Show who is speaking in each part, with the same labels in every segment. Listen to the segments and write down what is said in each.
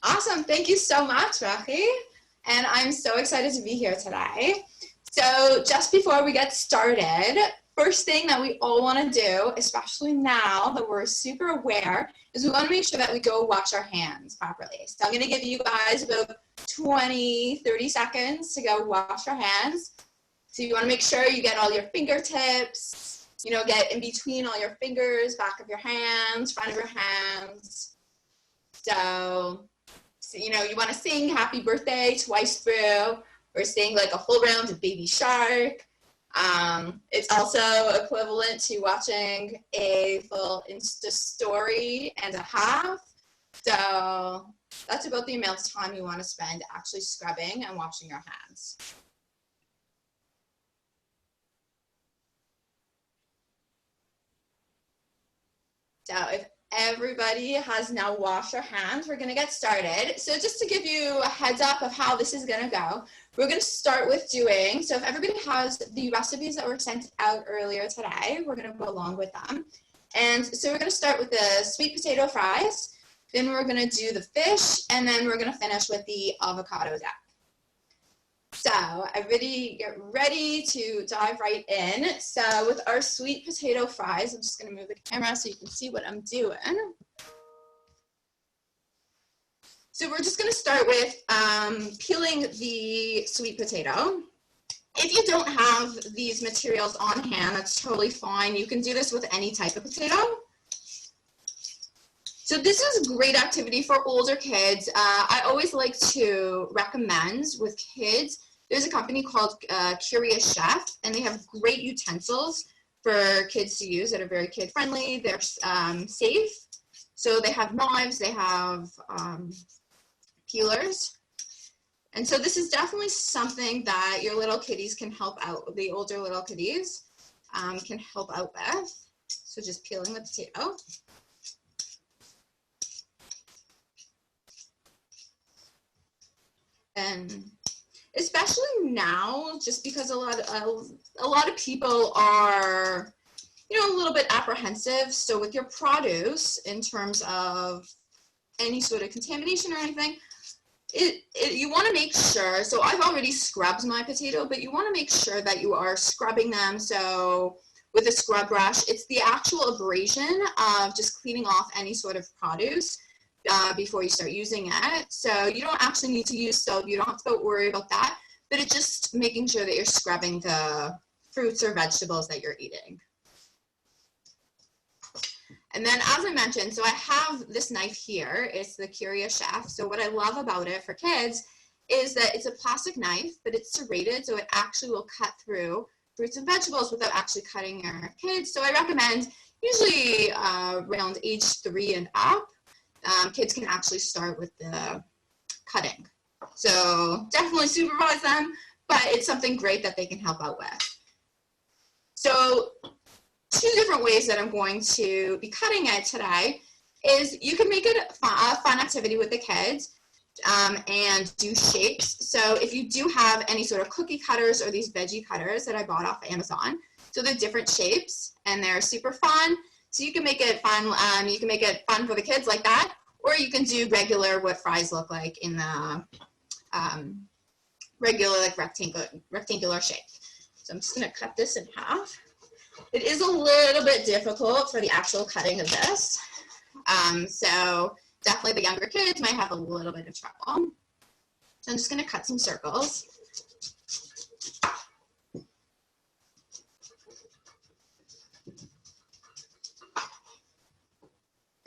Speaker 1: Awesome. Thank you so much, Rocky. And I'm so excited to be here today. So just before we get started, first thing that we all want to do, especially now that we're super aware, is we want to make sure that we go wash our hands properly. So I'm going to give you guys about 20, 30 seconds to go wash your hands. So you want to make sure you get all your fingertips, get in between all your fingers, back of your hands, front of your hands. So you want to sing happy birthday twice through, or sing like a whole round of Baby Shark. It's also equivalent to watching a full Insta story and a half. So that's about the amount of time you want to spend actually scrubbing and washing your hands. So if everybody has now washed their hands, we're going to get started. So just to give you a heads up of how this is going to go, we're going to start with doing, so if everybody has the recipes that were sent out earlier today, we're going to go along with them. And so we're going to start with the sweet potato fries, then we're going to do the fish, and then we're going to finish with the avocado dip. So everybody get ready to dive right in. So with our sweet potato fries, I'm just going to move the camera so you can see what I'm doing. So we're just going to start with peeling the sweet potato. If you don't have these materials on hand, that's totally fine. You can do this with any type of potato. So this is a great activity for older kids. I always like to recommend with kids, there's a company called Curious Chef, and they have great utensils for kids to use that are very kid friendly. They're safe. So they have knives, they have peelers. And so this is definitely something that your little kiddies can help out, the older little kiddies can help out with. So just peeling the potato. And especially now, just because a lot of people are, a little bit apprehensive. So with your produce, in terms of any sort of contamination or anything, you want to make sure. So I've already scrubbed my potato, but you want to make sure that you are scrubbing them. So with a scrub brush, it's the actual abrasion of just cleaning off any sort of produce before you start using it. So you don't actually need to use soap. You don't have to worry about that, but it's just making sure that you're scrubbing the fruits or vegetables that you're eating. And then, as I mentioned, so I have this knife here. It's the Curious Chef. So what I love about it for kids is that it's a plastic knife, but it's serrated, so it actually will cut through fruits and vegetables without actually cutting your kids. So I recommend usually around age 3 and up. Kids can actually start with the cutting. So definitely supervise them, but it's something great that they can help out with. So 2 different ways that I'm going to be cutting it today is you can make it a fun activity with the kids and do shapes. So if you do have any sort of cookie cutters or these veggie cutters that I bought off Amazon, so they're different shapes and they're super fun. So you can make it fun. You can make it fun for the kids like that, or you can do regular what fries look like in the regular like rectangular shape. So I'm just going to cut this in half. It is a little bit difficult for the actual cutting of this. So definitely the younger kids might have a little bit of trouble. So I'm just going to cut some circles.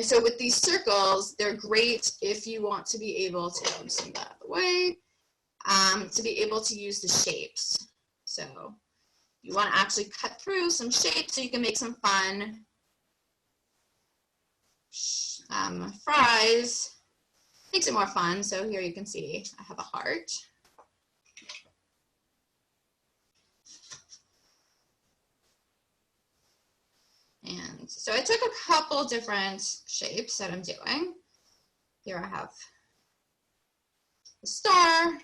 Speaker 1: So with these circles, they're great if you want to be able to, I'm just going to get out of the way, to be able to use the shapes. So you want to actually cut through some shapes so you can make some fun fries. Makes it more fun. So here you can see I have a heart. And so I took a couple different shapes that I'm doing. Here I have the star,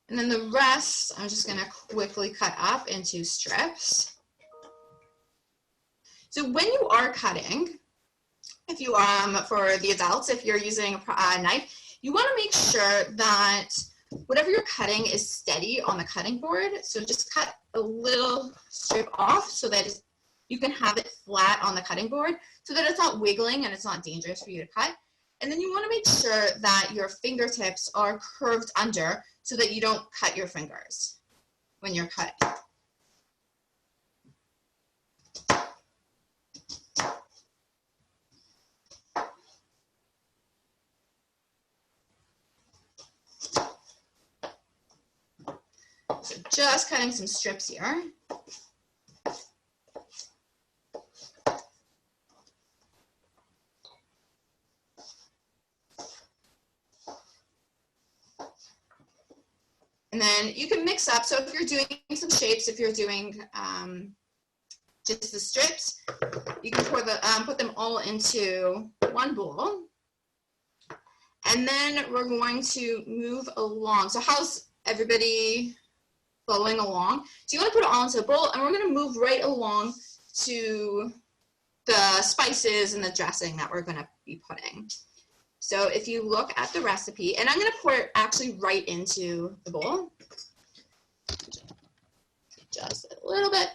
Speaker 1: and then the rest I'm just going to quickly cut up into strips. So when you are cutting, if you for the adults, if you're using a knife, You want to make sure that whatever you're cutting is steady on the cutting board. So just cut a little strip off so that you can have it flat on the cutting board so that it's not wiggling and it's not dangerous for you to cut. And then you want to make sure that your fingertips are curved under so that you don't cut your fingers when you're cutting. So just cutting some strips here. And then you can mix up. So if you're doing some shapes, if you're doing just the strips, you can put them all into one bowl. And then we're going to move along. So how's everybody following along? So you want to put it all into a bowl, and we're going to move right along to the spices and the dressing that we're going to be putting. So if you look at the recipe, and I'm going to pour it actually right into the bowl, just a little bit.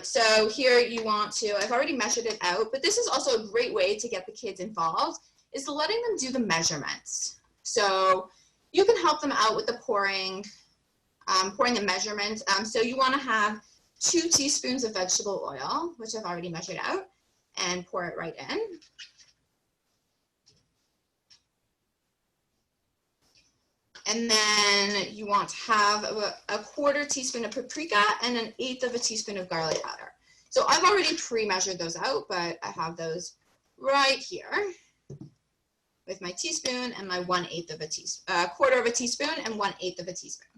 Speaker 1: So here you want to, I've already measured it out, but this is also a great way to get the kids involved, is letting them do the measurements. So you can help them out with the pouring the measurement. So you want to have 2 teaspoons of vegetable oil, which I've already measured out, and pour it right in. And then you want to have a 1/4 teaspoon of paprika and 1/8 teaspoon of garlic powder. So I've already pre-measured those out, but I have those right here with my teaspoon and my 1/8 teaspoon, 1/4 teaspoon and 1/8 teaspoon.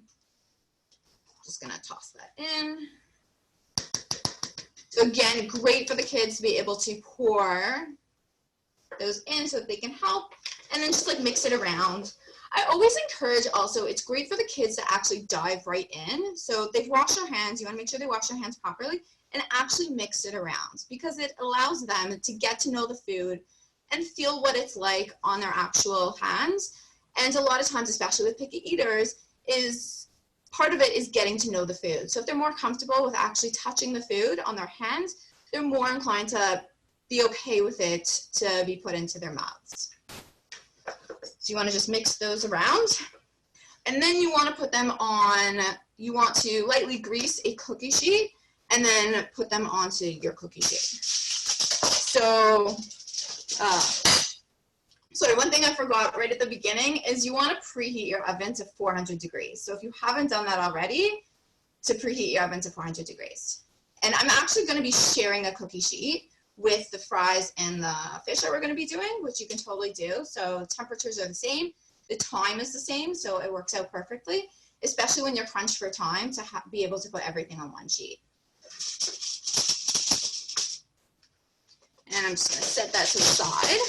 Speaker 1: Just gonna toss that in. So again, great for the kids to be able to pour those in so that they can help, and then just like mix it around. I always encourage also, it's great for the kids to actually dive right in. So they've washed their hands, you wanna make sure they wash their hands properly, and actually mix it around, because it allows them to get to know the food and feel what it's like on their actual hands. And a lot of times, especially with picky eaters, part of it is getting to know the food. So if they're more comfortable with actually touching the food on their hands, they're more inclined to be okay with it to be put into their mouths. So you want to just mix those around. And then you want to put them on, you want to lightly grease a cookie sheet and then put them onto your cookie sheet. So, sorry, one thing I forgot right at the beginning is you want to preheat your oven to 400 degrees. So if you haven't done that already, to preheat your oven to 400 degrees. And I'm actually going to be sharing a cookie sheet with the fries and the fish that we're going to be doing, which you can totally do. So temperatures are the same, the time is the same, so it works out perfectly, especially when you're crunched for time, to be able to put everything on one sheet. And I'm just going to set that to the side.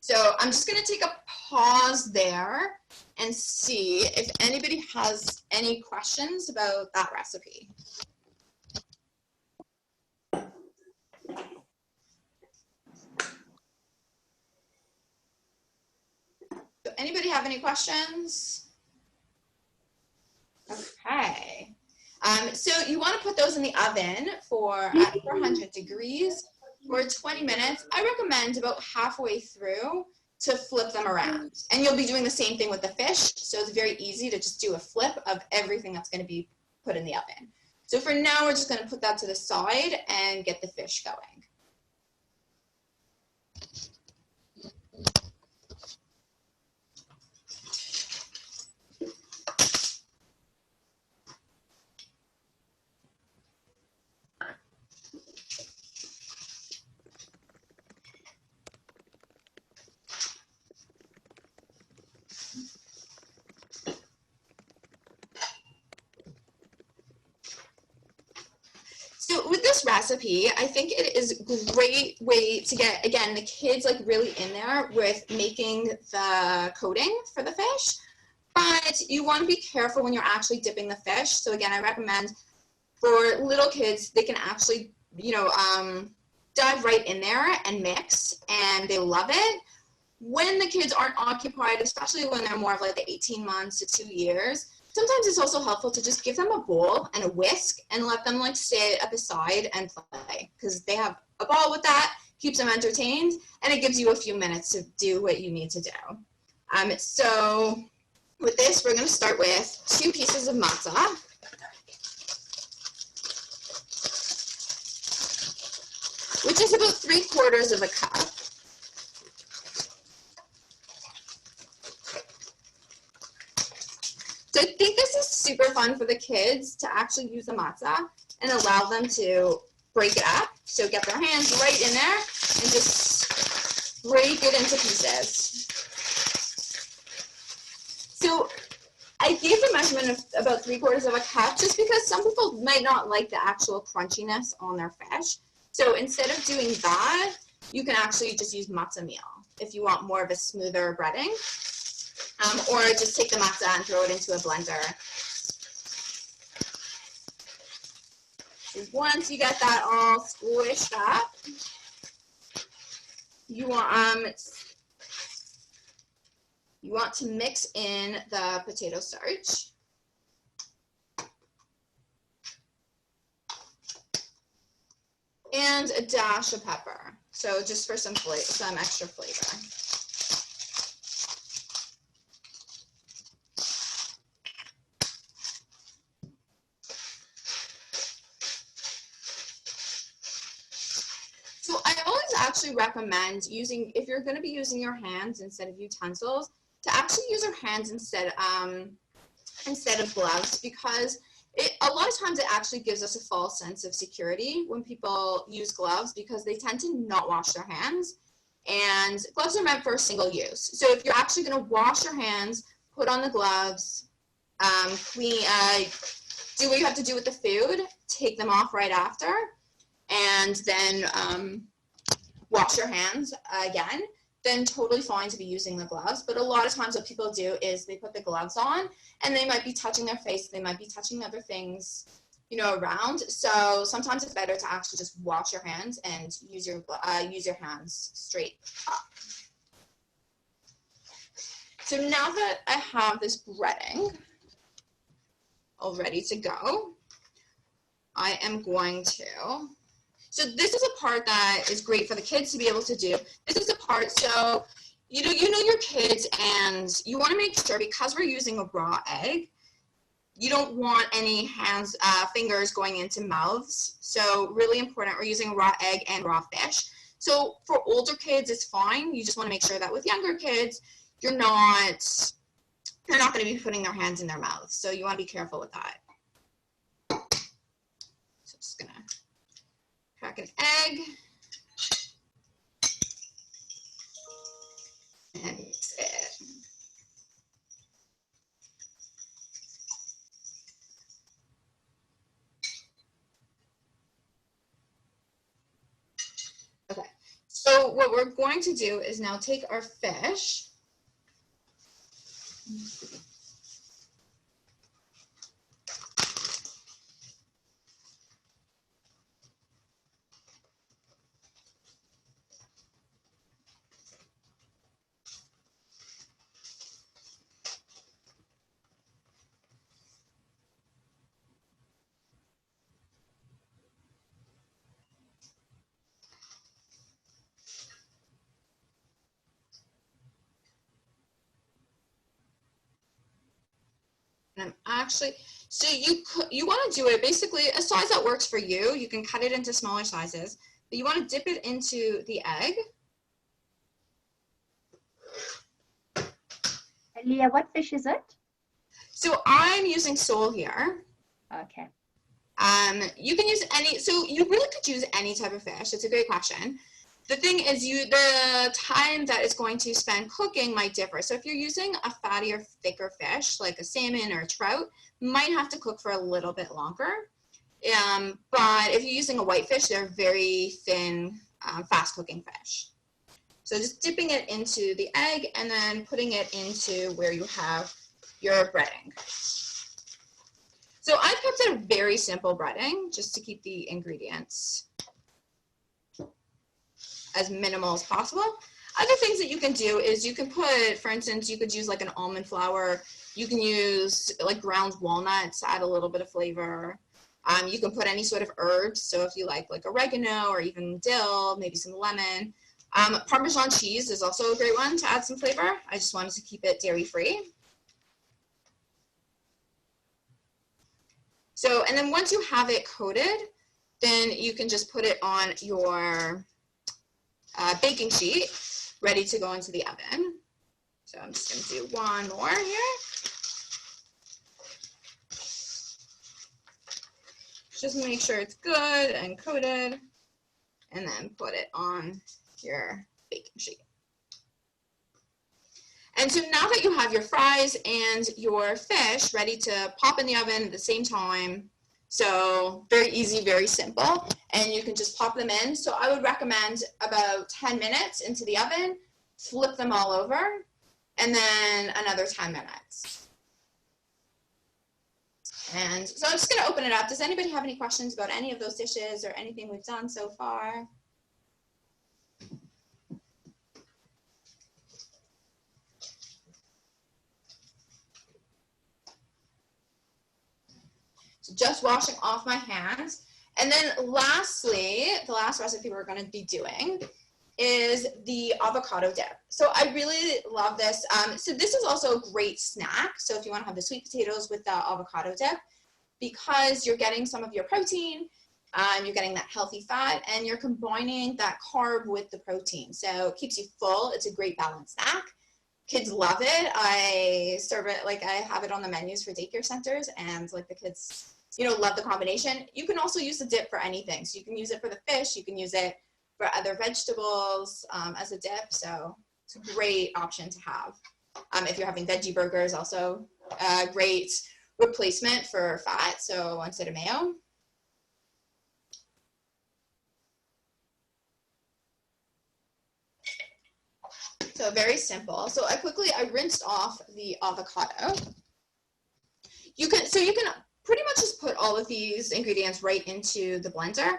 Speaker 1: So I'm just going to take a pause there and see if anybody has any questions about that recipe. So anybody have any questions? Okay. So you want to put those in the oven at 400 degrees for 20 minutes. I recommend about halfway through to flip them around. And you'll be doing the same thing with the fish. So it's very easy to just do a flip of everything that's going to be put in the oven. So for now, we're just going to put that to the side and get the fish going. So with this recipe, I think it is a great way to get, again, the kids like really in there with making the coating for the fish, but you want to be careful when you're actually dipping the fish. So again, I recommend for little kids, they can actually, dive right in there and mix, and they love it. when the kids aren't occupied, especially when they're more of like the 18 months to 2 years, sometimes it's also helpful to just give them a bowl and a whisk and let them like stay at the side and play, because they have a ball with that, keeps them entertained, and it gives you a few minutes to do what you need to do. So with this, we're going to start with 2 pieces of matzah. Which is about 3/4 of a cup. So I think this is super fun for the kids to actually use the matzah and allow them to break it up. So get their hands right in there and just break it into pieces. So I gave the measurement of about 3/4 of a cup just because some people might not like the actual crunchiness on their fish. So instead of doing that, you can actually just use matzah meal if you want more of a smoother breading. Or just take the matzah and throw it into a blender. So once you get that all squished up, you want to mix in the potato starch. And a dash of pepper, so just for some extra flavor. So I always actually recommend using, if you're going to be using your hands instead of utensils, to actually use your hands instead of gloves, because a lot of times it actually gives us a false sense of security when people use gloves, because they tend to not wash their hands, and gloves are meant for single use. So if you're actually going to wash your hands, put on the gloves, do what you have to do with the food, take them off right after, and then wash your hands again, then totally fine to be using the gloves. But a lot of times what people do is they put the gloves on and they might be touching their face, they might be touching other things, you know, around. So sometimes it's better to actually just wash your hands and use your hands straight up. So now that I have this breading all ready to go, I am going to, so this is a part that is great for the kids to be able to do. This is a part, so you know your kids, and you want to make sure, because we're using a raw egg, you don't want any fingers going into mouths. So really important, we're using raw egg and raw fish. So for older kids, it's fine. You just want to make sure that with younger kids, they're not going to be putting their hands in their mouths. So you want to be careful with that. So just going to crack an egg and mix it. Okay, so what we're going to do is now take our fish. And I'm actually, so you want to do it basically a size that works for you. You can cut it into smaller sizes, but you want to dip it into the egg.
Speaker 2: Leah, what fish is it?
Speaker 1: So I'm using sole here.
Speaker 2: Okay.
Speaker 1: You can use any, so you really could use any type of fish. It's a great question. The thing is, the time that it's going to spend cooking might differ. So if you're using a fattier, thicker fish, like a salmon or a trout, you might have to cook for a little bit longer. But if you're using a whitefish, they're very thin, fast cooking fish. So just dipping it into the egg and then putting it into where you have your breading. So I've kept it a very simple breading just to keep the ingredients as minimal as possible. Other things that you can do is you can put, for instance, you could use like an almond flour. You can use like ground walnuts, add a little bit of flavor. You can put any sort of herbs. So if you like oregano or even dill, maybe some lemon. Parmesan cheese is also a great one to add some flavor. I just wanted to keep it dairy-free. So, and then once you have it coated, then you can just put it on your baking sheet, ready to go into the oven. So I'm just going to do one more here. Just make sure it's good and coated, and then put it on your baking sheet. And so now that you have your fries and your fish ready to pop in the oven at the same time, so very easy, very simple, and you can just pop them in. So I would recommend about 10 minutes into the oven, flip them all over, and then another 10 minutes. And so I'm just going to open it up. Does anybody have any questions about any of those dishes or anything we've done so far? So just washing off my hands. And then lastly, the last recipe we're going to be doing is the avocado dip. So I really love this. So this is also a great snack. So if you want to have the sweet potatoes with the avocado dip, because you're getting some of your protein, you're getting that healthy fat, and you're combining that carb with the protein. So it keeps you full. It's a great balanced snack. Kids love it. I serve it, like I have it on the menus for daycare centers, and like the kids, you know, love the combination. You can also use the dip for anything. So you can use it for the fish, you can use it for other vegetables as a dip. So it's a great option to have. If you're having veggie burgers, also a great replacement for fat. So instead of mayo. So very simple. So I rinsed off the avocado. You can pretty much just put all of these ingredients right into the blender.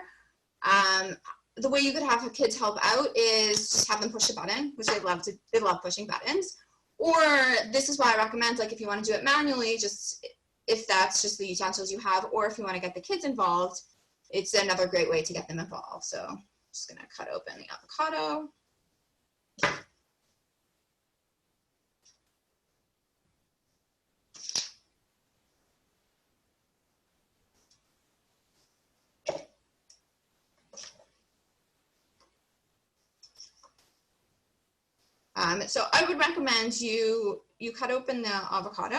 Speaker 1: The way you could have kids help out is just have them push a button, which they love pushing buttons. Or this is why I recommend, like if you want to do it manually, just if that's just the utensils you have, or if you want to get the kids involved, it's another great way to get them involved. So I'm just gonna cut open the avocado. So I would recommend you cut open the avocado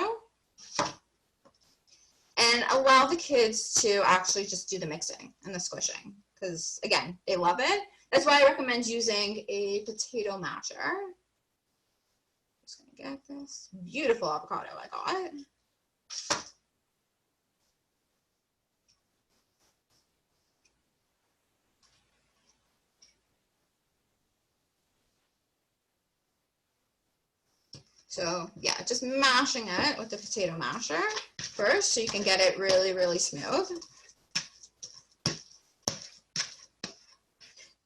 Speaker 1: and allow the kids to actually just do the mixing and the squishing, because again, they love it. That's why I recommend using a potato masher. Just gonna get this beautiful avocado I got. So yeah, just mashing it with the potato masher first so you can get it really, really smooth.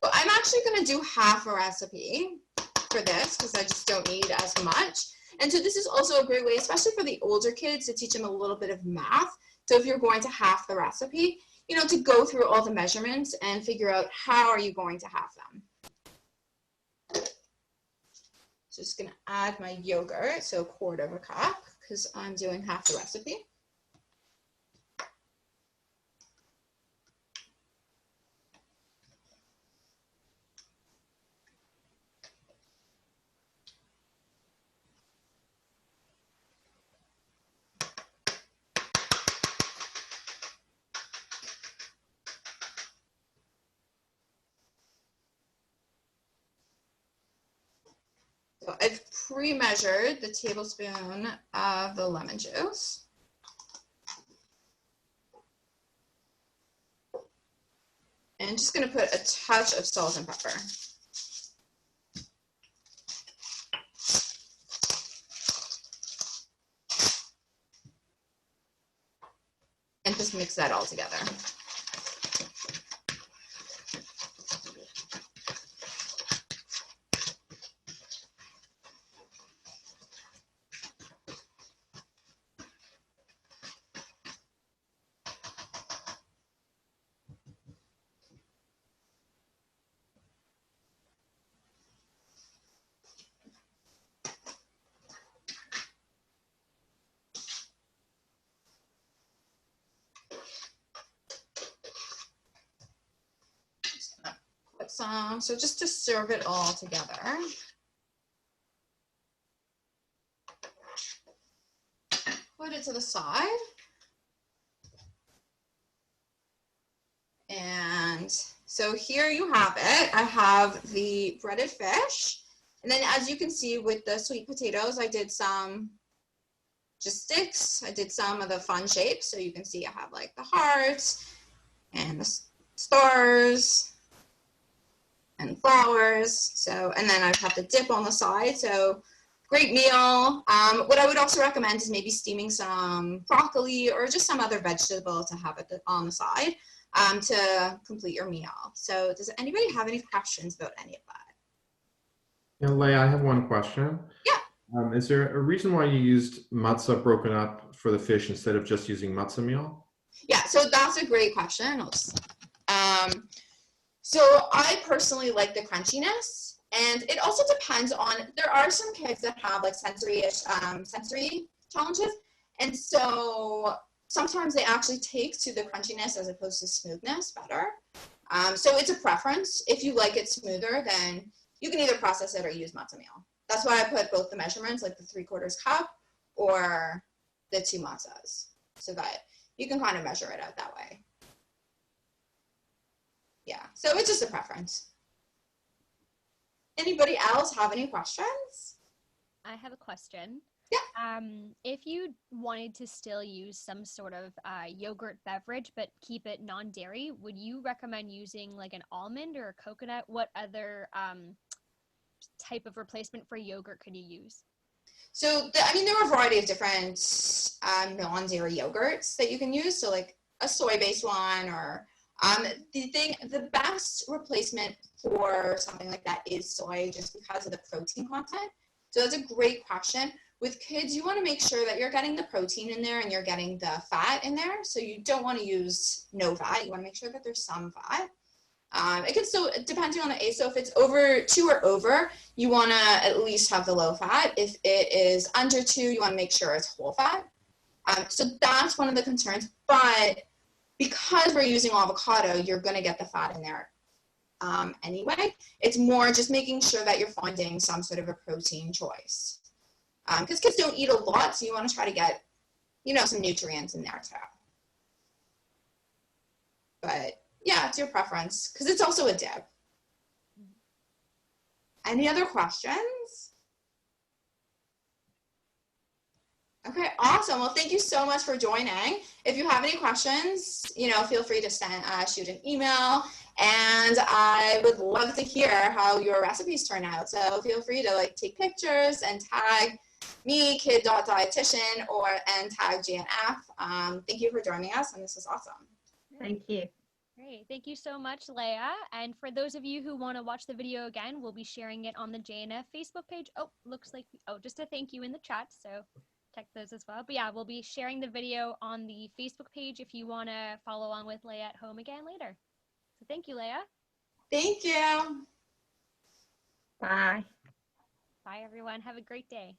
Speaker 1: But I'm actually going to do half a recipe for this because I just don't need as much. And so this is also a great way, especially for the older kids, to teach them a little bit of math. So if you're going to half the recipe, you know, to go through all the measurements and figure out how are you going to half them. So just gonna add my yogurt, so 1/4 cup, because I'm doing half the recipe. So I've pre-measured the tablespoon of the lemon juice. And just going to put a touch of salt and pepper. And just mix that all together. Awesome. So just to serve it all together. Put it to the side. And so here you have it. I have the breaded fish. And then as you can see with the sweet potatoes, I did some just sticks. I did some of the fun shapes. So you can see I have like the hearts and the stars and flowers. So, and then I have the dip on the side. So great meal. What I would also recommend is maybe steaming some broccoli or just some other vegetable to have it on the side to complete your meal. So does anybody have any questions about any of that?
Speaker 3: Yeah, Leah, I have one question.
Speaker 1: Yeah.
Speaker 3: Is there a reason why you used matzah broken up for the fish instead of just using matzah meal?
Speaker 1: Yeah, so that's a great question. So I personally like the crunchiness, and it also depends on, there are some kids that have like sensory challenges, and so sometimes they actually take to the crunchiness as opposed to smoothness better. So it's a preference. If you like it smoother, then you can either process it or use matzah meal. That's why I put both the measurements, like the 3/4 cup or the 2 matzahs, so that you can kind of measure it out that way. Yeah, so it's just a preference. Anybody else have any questions?
Speaker 4: I have a question.
Speaker 1: Yeah.
Speaker 4: If you wanted to still use some sort of yogurt beverage but keep it non-dairy, would you recommend using like an almond or a coconut? What other type of replacement for yogurt could you use?
Speaker 1: So, I mean, there are a variety of different non-dairy yogurts that you can use. So like a soy-based one, or the best replacement for something like that is soy, just because of the protein content. So that's a great question. With kids, you want to make sure that you're getting the protein in there and you're getting the fat in there. So you don't want to use no fat. You want to make sure that there's some fat. It can still, depending on the age, so if it's over 2 or over, you want to at least have the low fat. If it is under 2, you want to make sure it's whole fat. So that's one of the concerns. But because we're using avocado, you're going to get the fat in there anyway. It's more just making sure that you're finding some sort of a protein choice. Because kids don't eat a lot, so you want to try to get, some nutrients in there too. But yeah, it's your preference, because it's also a dip. Any other questions? Okay, awesome. Well, thank you so much for joining. If you have any questions, feel free to shoot an email, and I would love to hear how your recipes turn out. So feel free to take pictures and tag me, kid.dietitian, and tag GNF. Thank you for joining us, and this was awesome.
Speaker 2: Thank you.
Speaker 4: Great. Thank you so much, Leah. And for those of you who want to watch the video again, we'll be sharing it on the JNF Facebook page. Oh, looks like, just a thank you in the chat. So check those as well. But yeah, we'll be sharing the video on the Facebook page if you want to follow along with Leah at home again later. So thank you, Leah.
Speaker 1: Thank you.
Speaker 2: Bye.
Speaker 4: Bye, everyone. Have a great day.